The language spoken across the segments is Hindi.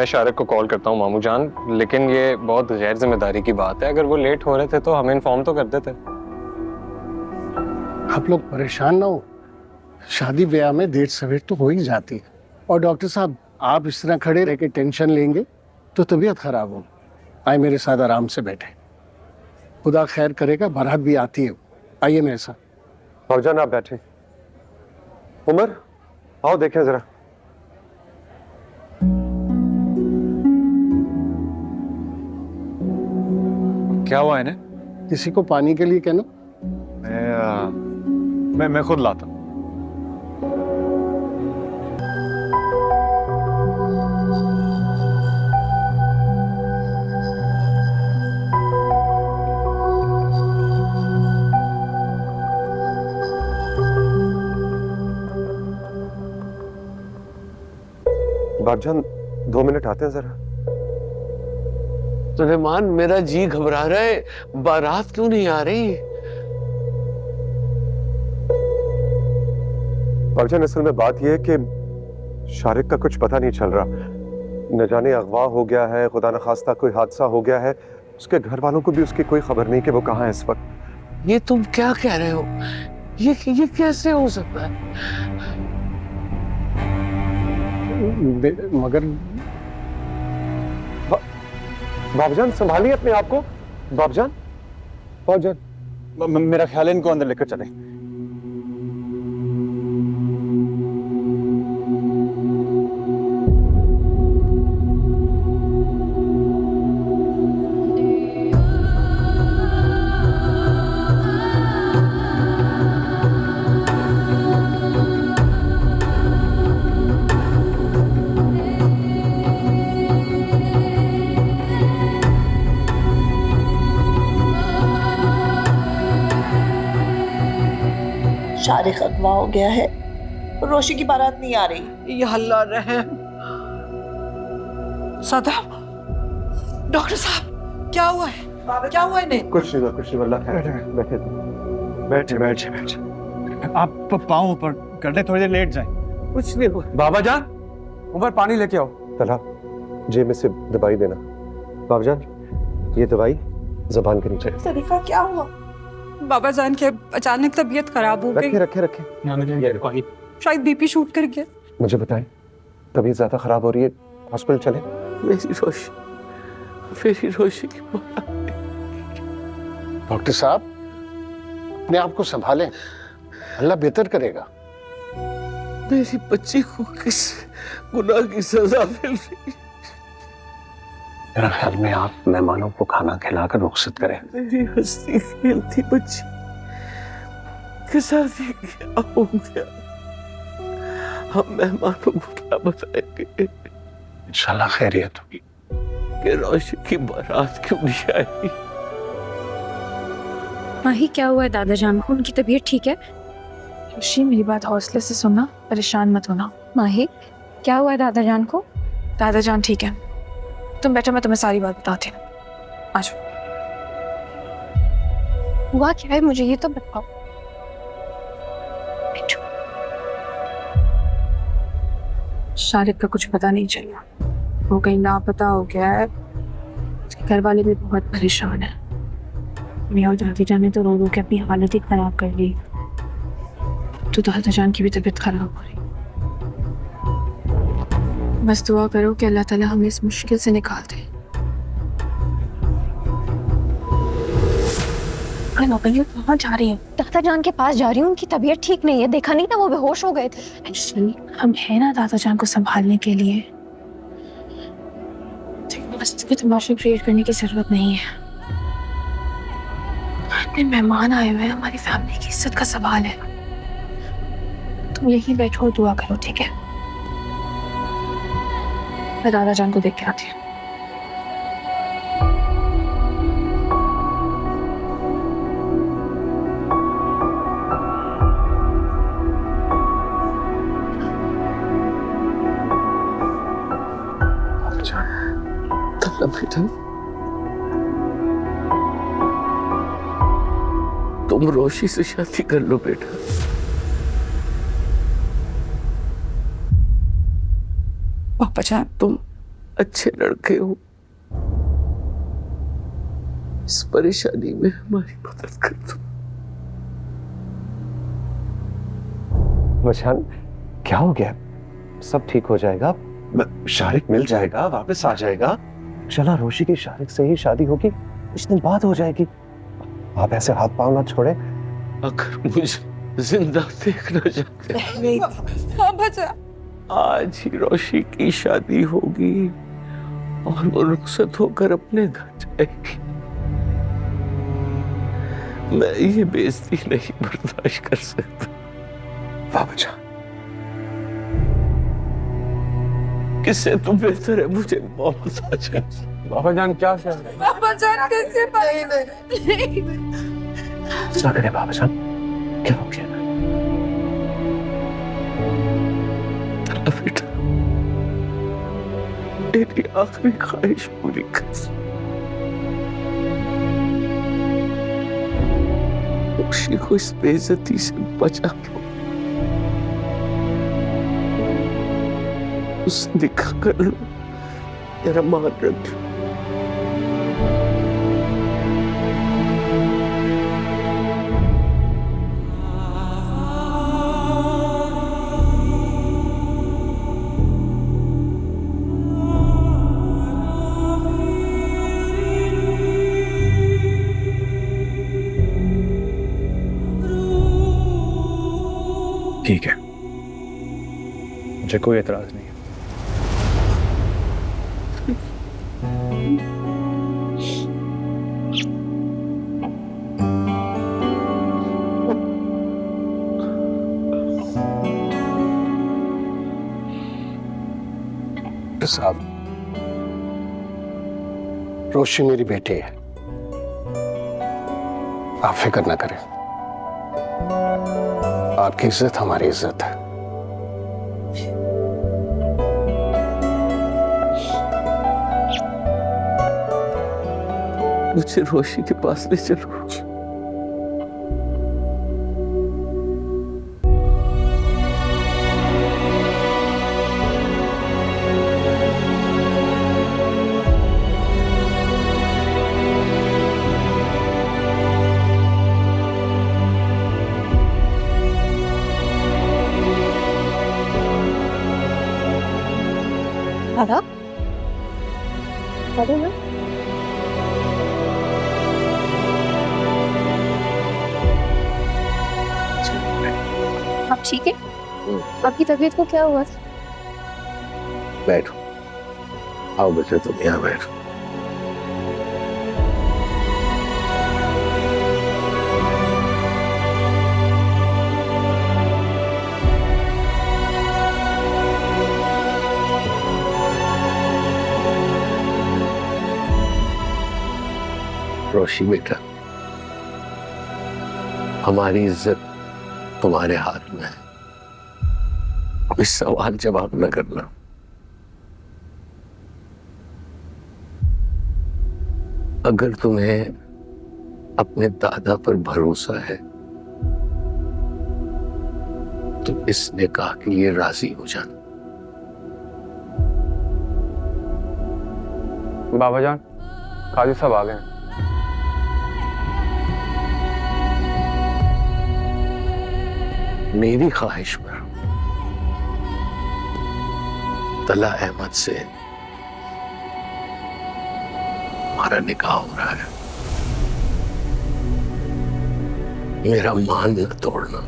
मैं शारिक को कॉल करता हूँ मामू जान, लेकिन ये बहुत गैर जिम्मेदारी की बात है। अगर वो लेट हो रहे थे तो हमें इन्फॉर्म तो कर देते। आप लोग परेशान ना हो, शादी ब्याह में देर सवेर तो हो ही जाती है। और डॉक्टर साहब, आप इस तरह खड़े रह के टेंशन लेंगे तो तबीयत खराब हो। आए मेरे साथ आराम से बैठे, खुदा खैर करेगा, बारात भी आती है। आइए मेरे साथ। भाईजान आप बैठे। उमर आओ देखें जरा। क्या हुआ इन्हें? किसी को पानी के लिए कहना। मैं खुद लाता हूँ। भाईजान 2 मिनट आते हैं जरा। सुलेमान, मेरा जी घबरा रहा है, बारात क्यों नहीं आ रही? भाईजान असल में बात यह है कि शारिक का कुछ पता नहीं चल रहा। न जाने अगवा हो गया है, खुदा न खास्ता कोई हादसा हो गया है। उसके घर वालों को भी उसकी कोई खबर नहीं कि वो कहाँ है इस वक्त। ये तुम क्या कह रहे हो? ये कैसे हो सकता है? मगर बाबजान संभालिए अपने आप को। बाबजान, मेरा ख्याल है इनको अंदर लेकर चले। शारिक अगवा हो गया है, रोशी की बारात नहीं आ रही। या अल्लाह रहम। सदाब, डॉक्टर साहब क्या हुआ है? क्या हुआ इन्हें? कुछ नहीं वल्लाह खैर। बैठे बैठे बैठे बैठे। आप पाँव ऊपर कर ले, थोड़ी देर लेट जाए। कुछ नहीं हुआ। बाबा जान, ऊपर पानी लेके आओ। तला जेब में से दवाई देना। बाबजान ये दवाई ज़बान के नीचे। सरीफा क्या हुआ? बाबा जान के अचानक तबीयत खराब हो गई। रखे। शायद बीपी शूट कर गया। मुझे बताएं, तबीयत ज्यादा खराब हो रही है, हॉस्पिटल चले? मेरी रोशी की बात। डॉक्टर साहब, अपने आप को संभालें, अल्लाह बेहतर करेगा। मेरी बच्ची को किस गुनाह की सजा मिल रही? मेरा ख्याल में आप मेहमानों को खाना खिलाकर रुखसत करें। मेरी हंसती खेलती बच्ची के साथ ये क्या हो गया? हम मेहमानों को क्या बताएंगे? इंशाल्लाह खैरियत होगी। कि रोशी की बारात क्यों नहीं आई? माही क्या हुआ है दादा जान को? उनकी तबीयत ठीक है? रोशी मेरी बात हौसले से सुनना, परेशान मत होना। माही क्या हुआ है दादा जान को? दादा जान ठीक है, तुम बैठो, मैं तुम्हें सारी बात बताती हूँ। आ जाओ। हुआ क्या है मुझे ये तो बताओ। शारिक का कुछ पता नहीं चला, वो कहीं लापता हो गया है। उसके घर वाले भी बहुत परेशान है। मैं और दादी जान ने तो रो रो के अपनी हालत ही खराब कर ली, तो दादा जान की भी तबीयत खराब हो रही। बस दुआ करो कि अल्लाह ताला हमें इस मुश्किल से निकाल दे। कहाँ जा रही हूँ? दादा जान के पास जा रही हूँ, उनकी तबीयत ठीक नहीं है। देखा नहीं था वो बेहोश हो गए थे। हम है ना दादा जान को संभालने के लिए। बस तमाशे क्रिएट करने की जरूरत नहीं है। अपने मेहमान आए हुए हैं, हमारी फैमिली की इज्जत का सवाल है। तुम यहीं बैठो और दुआ करो, ठीक है? मैं दादा जान को देख के आती हूँ। बेटा, तुम रोशी से शादी कर लो बेटा। पापा जान, तुम अच्छे लड़के हो, इस परेशानी में हमारी मदद कर दो। मचान, क्या हो गया? सब ठीक हो जाएगा, शारिक मिल जाएगा, वापस आ जाएगा। चला, रोशी की शारिक से ही शादी होगी, कुछ दिन बाद हो जाएगी। आप ऐसे हाथ पांव ना छोड़े। अगर मुझे जिंदा देखना चाहते नहीं बाबा जान, आज ही रोशी की शादी होगी और वो रुखसत होकर अपने घर जाएगी। मैं ये बेइज्जती नहीं बर्दाश्त कर सकता। बाबा जान, किससे तो बेहतर है मुझे मौत आ जाए। बाबा जान क्या कह रहे हैं? बाबा जान कैसे नहीं क्या करे बाबा जान, क्या हो गया? बेटा, मेरी आखिरी ख्वाहिश पूरी कर। रोशी को इस बेइज्जती से बचा लो, उससे निकाह कर लो, मेरा मान रख। ठीक है, मुझे कोई एतराज नहीं है। साहब, रोशी मेरी बेटी है, आप फिक्र ना करें। आपकी इज्जत हमारी इज्जत है। मुझे रोशी के पास ले चलो। आप ठीक है? आपकी तबीयत को क्या हुआ? बैठो, आओ बेटे, तुम यहाँ बैठो। रोशी बेटा, हमारी इज्जत तुम्हारे हाथ में है, कोई सवाल जवाब न करना। अगर तुम्हें अपने दादा पर भरोसा है तो इस निकाह के लिए राजी हो जाना। बाबा जान, काजी साहब आ गए हैं। मेरी ख्वाहिश पर तला अहमद से हमारा निकाह हो रहा है। मेरा मान न तोड़ना।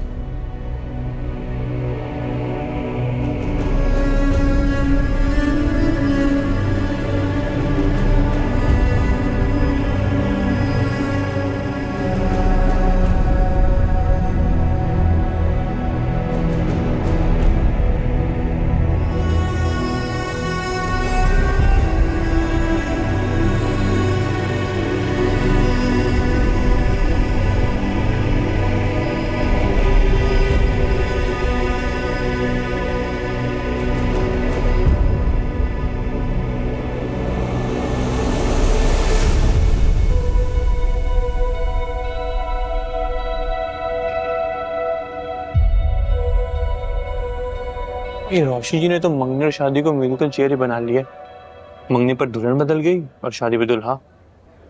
ये रोशी जी ने तो मंगनी और शादी को म्यूजिकल चेयर ही बना लिया। मंगने पर दुल्हन बदल गई और शादी पे दुल्हा।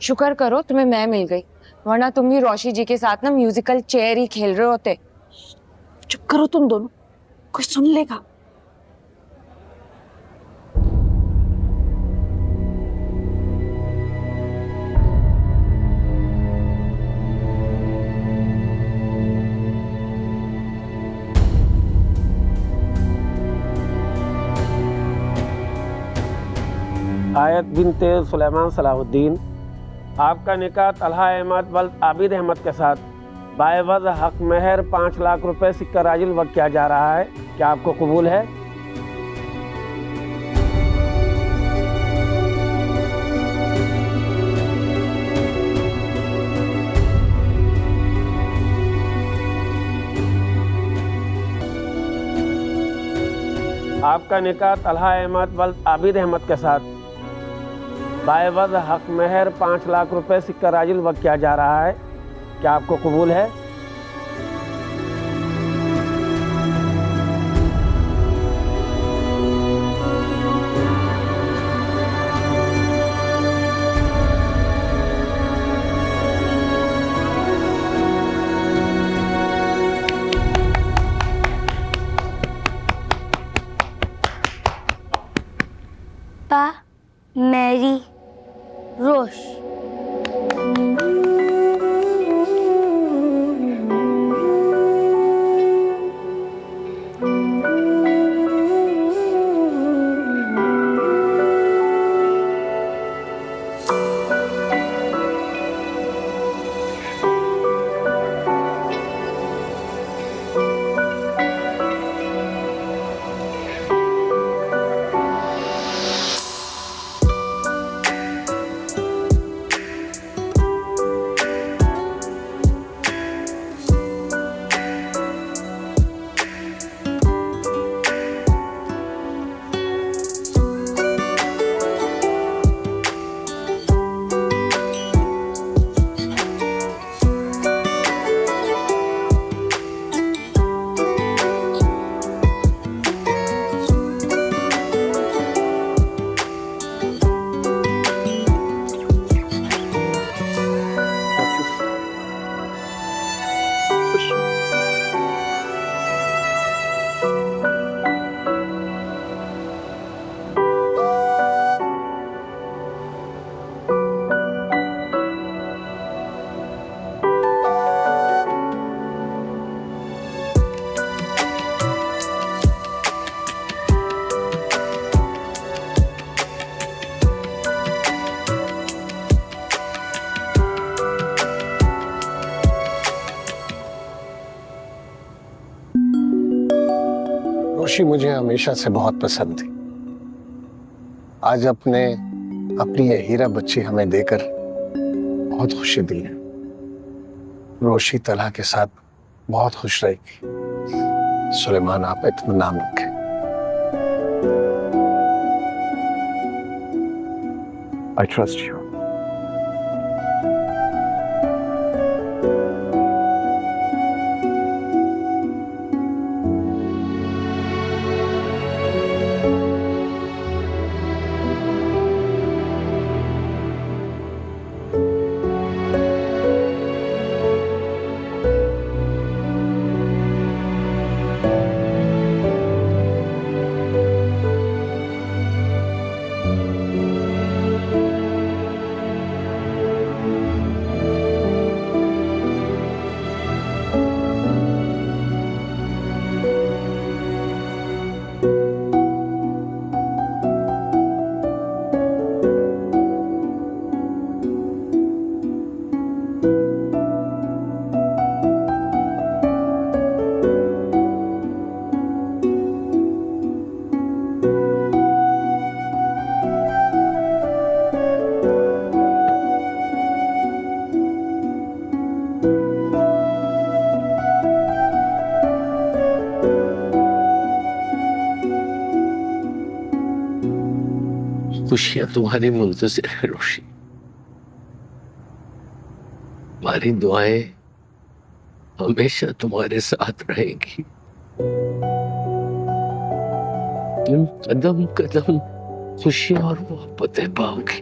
शुक्र करो तुम्हें मैं मिल गई, वरना तुम भी रोशी जी के साथ ना म्यूजिकल चेयर ही खेल रहे होते। चुप करो तुम दोनों, कोई सुन लेगा। आयत बिनते सुलेमान सलाहुद्दीन, आपका निकाह तलहा अहमद वल्द आबिद अहमद के साथ बाएवज हक महर 5 लाख रुपए सिक्का राजिल वक्त किया जा रहा है। क्या आपको कबूल है? आपका निकाह तलहा अहमद वल्द आबिद अहमद के साथ बाएवज हक महर 5 लाख रुपए सिक्का राजिल वक्त किया जा रहा है। क्या आपको कबूल है? पा मैरी रोश। रोशी मुझे हमेशा से बहुत पसंद थी। आज अपनी ये हीरा बच्ची हमें देकर बहुत खुशी दी है। रोशी तलहा के साथ बहुत खुश रहेगी। सुलेमान, आप इत्मीनान रखें। I trust you. खुशियां तुम्हारी मुंतज़िर है रोशी। हमारी दुआएं हमेशा तुम्हारे साथ रहेंगी। तुम कदम कदम खुशी और मोहब्बतें पाओगे।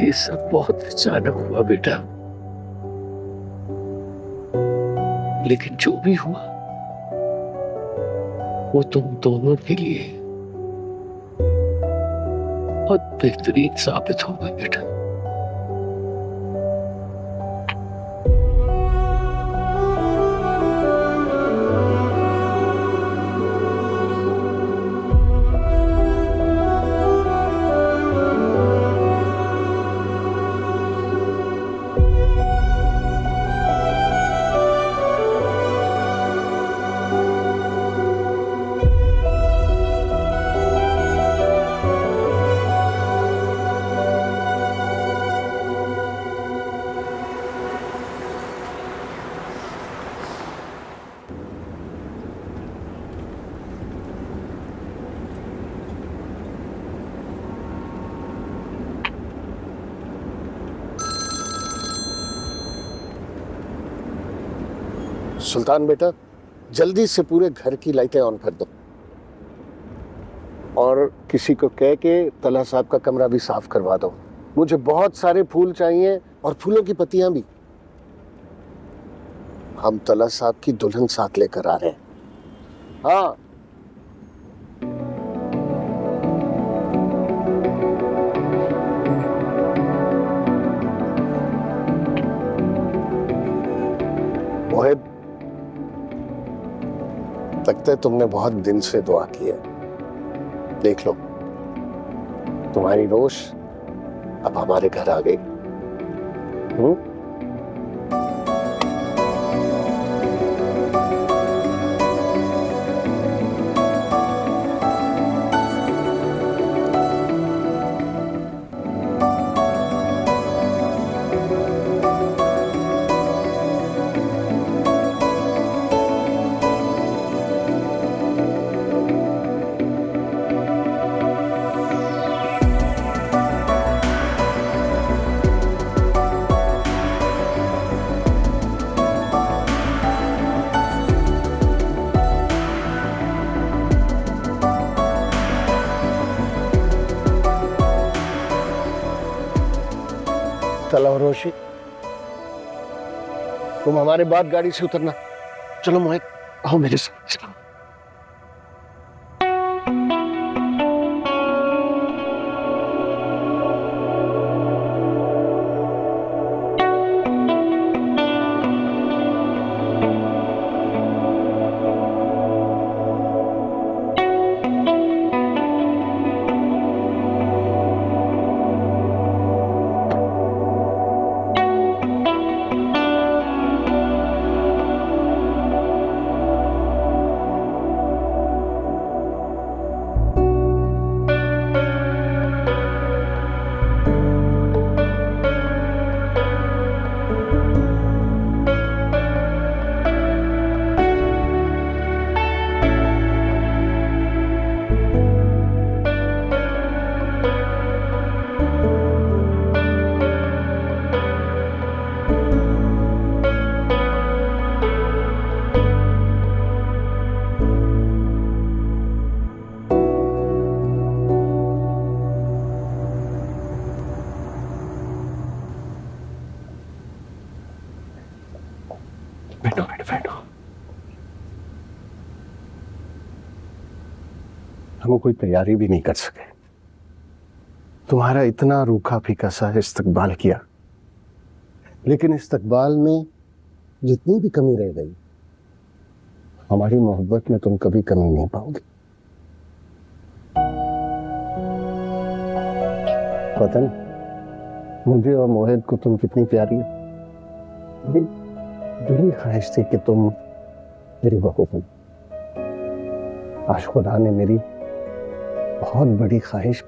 ये सब बहुत अचानक हुआ बेटा, लेकिन जो भी हुआ वो तुम दोनों के लिए बहुत बेहतरीन साबित होगा बेटा। सुल्तान बेटा, जल्दी से पूरे घर की लाइटें ऑन कर दो और किसी को कह के तला साहब का कमरा भी साफ करवा दो। मुझे बहुत सारे फूल चाहिए और फूलों की पत्तियां भी। हम तला साहब की दुल्हन साथ लेकर आ रहे हैं। हाँ, मोहिब, लगता है तुमने बहुत दिन से दुआ की है। देख लो, तुम्हारी रोश अब हमारे घर आ गई। चलो रोशी, तुम हमारे बाद गाड़ी से उतरना। चलो मोहित, आओ मेरे साथ। चलो। बैठो बैठो बैठो। हम कोई तैयारी भी नहीं कर सके। तुम्हारा इतना रूखा फीका सा इस्तकबाल किया, लेकिन इस्तकबाल में जितनी भी कमी रह गई, हमारी मोहब्बत में तुम कभी कमी नहीं पाओगे। पता नहीं मुझे और मोहित को तुम कितनी प्यारी हो। दिली ख्वाहिश थी कि तुम मेरी बहू बनो। आज खुदा ने मेरी बहुत बड़ी ख्वाहिश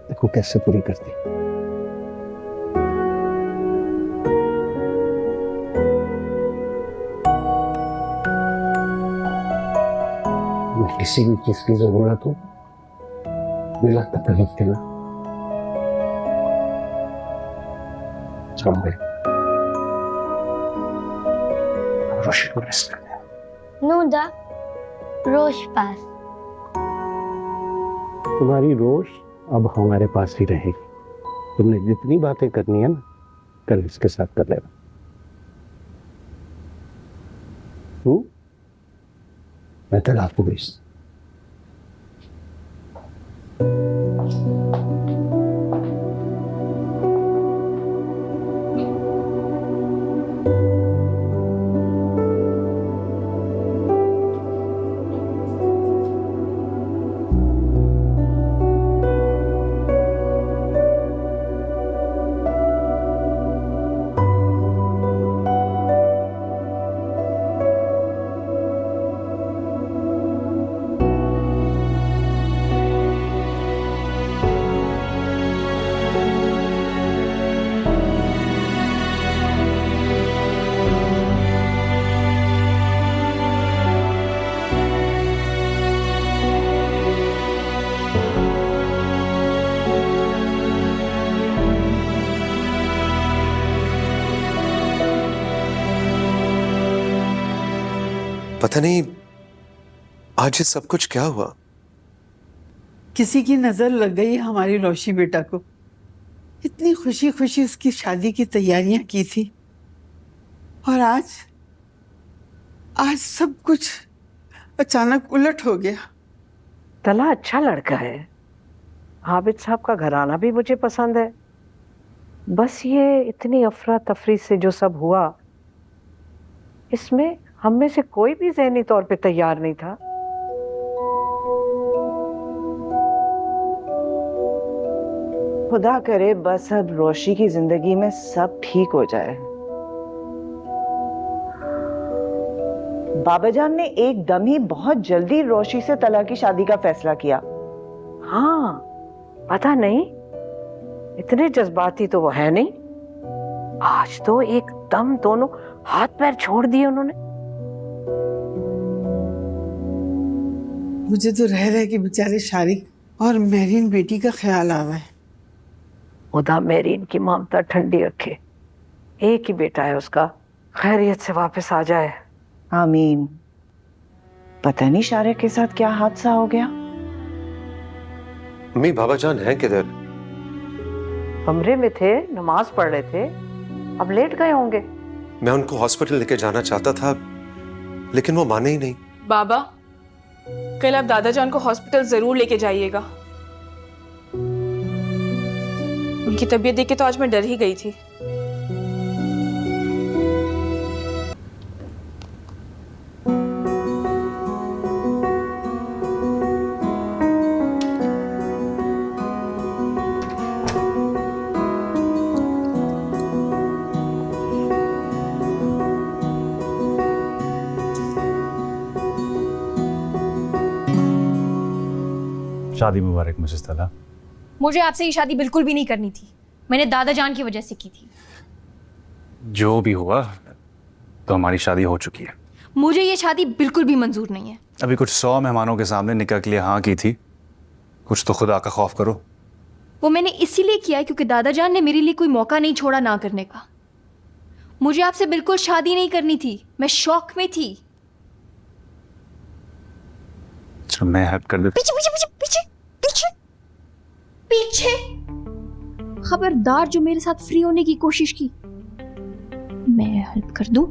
देखो कैसे पूरी कर दी। किसी भी चीज की जरूरत हो बिला तकलीफ के ना रोशी को रेस्ट करने नूदा रोश पास तुम्हारी रोश अब हमारे पास ही रहेगी। तुमने जितनी बातें करनी है ना, कल इसके साथ कर लेना। मैं तलाक को भेज। पता नहीं आज ये सब कुछ क्या हुआ। किसी की नजर लग गई हमारी रोशी बेटा को। इतनी खुशी खुशी उसकी शादी की तैयारियां की थी और आज सब कुछ अचानक उलट हो गया। तला अच्छा लड़का है, आबिद साहब का घराना भी मुझे पसंद है। बस ये इतनी अफरा तफरी से जो सब हुआ, इसमें हम में से कोई भी ज़हनी तौर पे तैयार नहीं था। खुदा करे बस अब रोशी की जिंदगी में सब ठीक हो जाए। बाबा जान ने एकदम ही बहुत जल्दी रोशी से तला की शादी का फैसला किया। हाँ, पता नहीं, इतने जज्बाती तो वो है नहीं। आज तो एकदम दोनों हाथ पैर छोड़ दिए उन्होंने। मुझे तो रह रहे कि बेचारे शारिक और मेरीन बेटी का ख्याल आ रहा है। खुदा मेरीन की ममता ठंडी रखे। एक ही बेटा है उसका, खैरियत से वापस आ जाए। आमीन। पता नहीं शारिक के साथ क्या हादसा हो गया। अम्मी बाबा जान हैं किधर? कमरे में थे, नमाज पढ़ रहे थे, अब लेट गए होंगे। मैं उनको हॉस्पिटल लेके जाना चाहता था, लेकिन वो माने ही नहीं। बाबा, कल आप दादाजान को हॉस्पिटल जरूर लेके जाइएगा। उनकी तबीयत देख के तो आज मैं डर ही गई थी। शादी मुबारक मिसेस तला। मुझे आपसे ये शादी बिल्कुल भी नहीं करनी थी। मैंने दादाजान की वजह से की थी। जो भी हुआ तो हमारी शादी हो चुकी है। मुझे ये शादी बिल्कुल भी मंजूर नहीं है। अभी कुछ 100 मेहमानों के सामने निकाह के लिए हाँ की थी, कुछ तो खुदा का खौफ करो। वो मैंने इसीलिए किया है क्योंकि दादाजान ने मेरे लिए कोई मौका नहीं छोड़ा ना करने का। मुझे आपसे बिल्कुल शादी नहीं करनी थी, मैं शौक में थी। चलो मैं हेल्प कर देता। पीछे पीछे पीछे पीछे पीछे पीछे। खबरदार जो मेरे साथ फ्री होने की कोशिश की, मैं हेल्प कर दूं।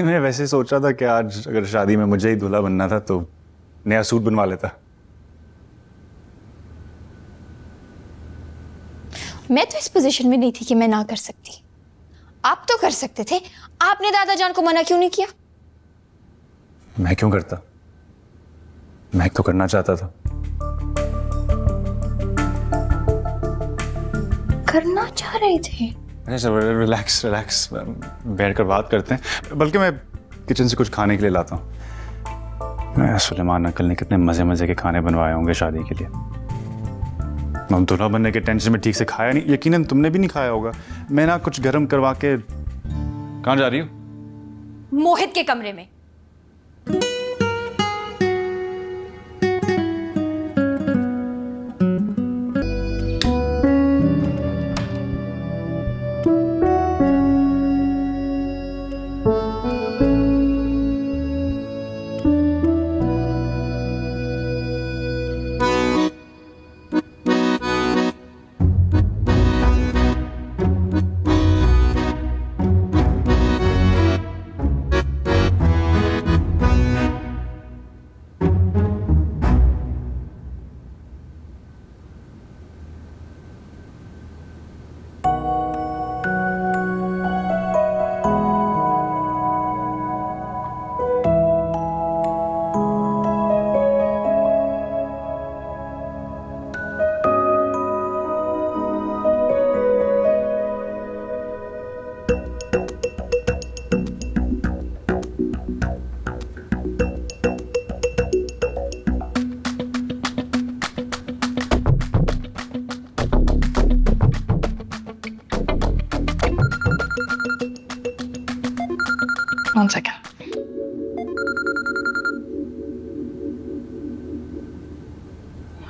मैं वैसे सोच रहा था कि आज अगर शादी में मुझे ही दूल्हा बनना था तो नया सूट बनवा लेता। मैं तो इस पोजीशन में नहीं थी कि मैं ना कर सकती। आप तो कर सकते थे। आपने दादाजान को मना क्यों नहीं किया? मैं क्यों करता? मैं तो करना चाहता था। करना चाह रहे थे? रिलैक्स रिलैक्स, बैठ कर बात करते हैं। बल्कि मैं किचन से कुछ खाने के लिए लाता हूँ। सुलेमान अंकल ने कितने मजे मजे के खाने बनवाए होंगे शादी के लिए। हम दूल्हा बनने के टेंशन में ठीक से खाया नहीं, यकीनन तुमने भी नहीं खाया होगा। मैं ना कुछ गर्म करवा के। कहाँ जा रही हो? मोहित के कमरे में।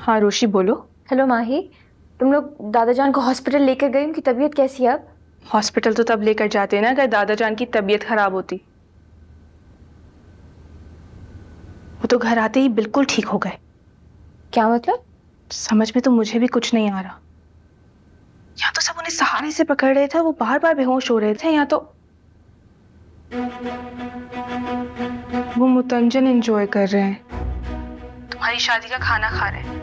हाँ रोशी बोलो। हेलो माही, तुम लोग दादा जान को हॉस्पिटल लेकर गई, उनकी तबीयत कैसी है अब? हॉस्पिटल तो तब लेकर जाते ना अगर दादा जान की तबीयत खराब होती। वो तो घर आते ही बिल्कुल ठीक हो गए। क्या मतलब? समझ में तो मुझे भी कुछ नहीं आ रहा। या तो सब उन्हें सहारे से पकड़ रहे थे, वो बार बार बेहोश हो रहे थे, या तो वो मुतंजन एंजॉय कर रहे हैं, तुम्हारी शादी का खाना खा रहे हैं।